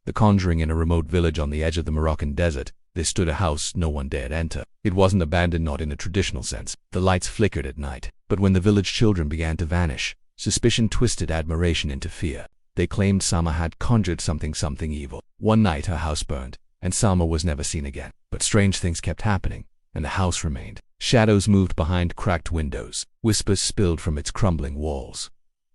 The Conjuring. In a remote village on the edge of the Moroccan desert, there stood a house no one dared enter. It wasn't abandoned, not in a traditional sense. The lights flickered at night, but when the village children began to vanish, suspicion twisted admiration into fear. They claimed Salma had conjured something evil. One night her house burned, and Salma was never seen again. But strange things kept happening, and the house remained. Shadows moved behind cracked windows. Whispers spilled from its crumbling walls.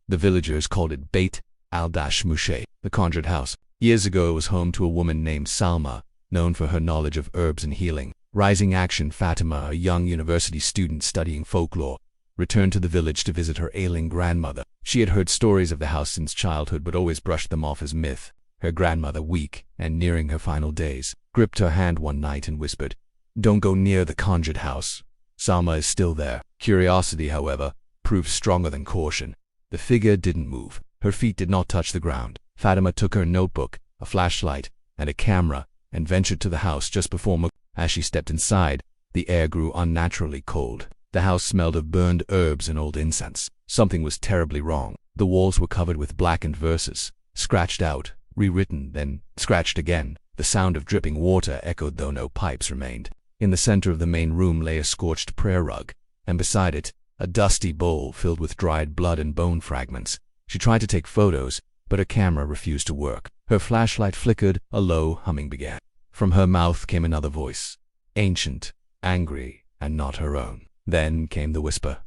The villagers called it Beit al-Mouche, the conjured house. Years ago it was home to a woman named Salma, known for her knowledge of herbs and healing. Rising action Fatima, a young university student studying folklore, returned to the village to visit her ailing grandmother. She had heard stories of the house since childhood but always brushed them off as myth. Her grandmother, weak and nearing her final days, gripped her hand one night and whispered, "Don't go near the conjured house. Salma is still there." Curiosity, however, proved stronger than caution. The figure didn't move. Her feet did not touch the ground. Fatima took her notebook, a flashlight, and a camera, and ventured to the house just before As she stepped inside, the air grew unnaturally cold. The house smelled of burned herbs and old incense. Something was terribly wrong. The walls were covered with blackened verses, scratched out, rewritten, then scratched again. The sound of dripping water echoed though no pipes remained. In the center of the main room lay a scorched prayer rug, and beside it, a dusty bowl filled with dried blood and bone fragments. She tried to take photos, but her camera refused to work. Her flashlight flickered, a low humming began. From her mouth came another voice, ancient, angry, and not her own. Then came the whisper,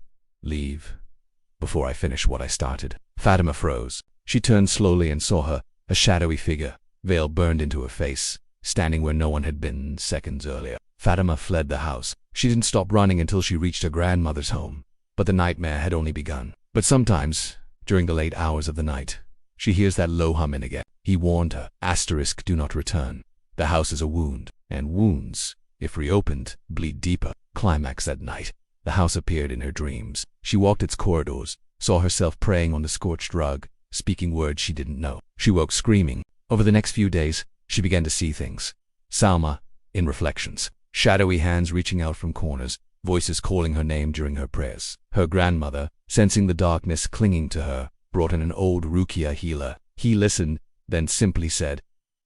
"Leave, before I finish what I started." Fatima froze. She turned slowly and saw her, a shadowy figure, veil burned into her face, standing where no one had been seconds earlier. Fatima fled the house. She didn't stop running until she reached her grandmother's home. But the nightmare had only begun. But sometimes, during the late hours of the night, she hears that low humming again. He warned her, "Do not return. The house is a wound, and wounds, if reopened, bleed deeper." Climax that night. The house appeared in her dreams. She walked its corridors, saw herself praying on the scorched rug, speaking words she didn't know. She woke screaming. Over the next few days, she began to see things. Salma, in reflections. Shadowy hands reaching out from corners, voices calling her name during her prayers. Her grandmother, sensing the darkness clinging to her, brought in an old Ruqya healer. He listened, then simply said,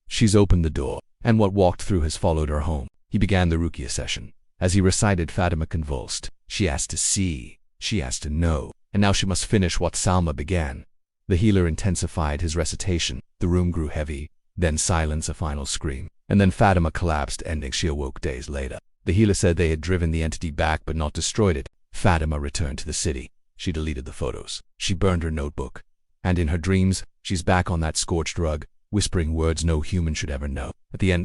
"She's opened the door," and what walked through has followed her home. He began the Ruqya session. As he recited, Fatima convulsed. She asked to see, she asked to know, and now she must finish what Salma began. The healer intensified his recitation. The room grew heavy, then silence, a final scream. And then Fatima collapsed, ending. She awoke days later. The healer said they had driven the entity back but not destroyed it. Fatima returned to the city. She deleted the photos. She burned her notebook. And in her dreams, she's back on that scorched rug, whispering words no human should ever know. At the end,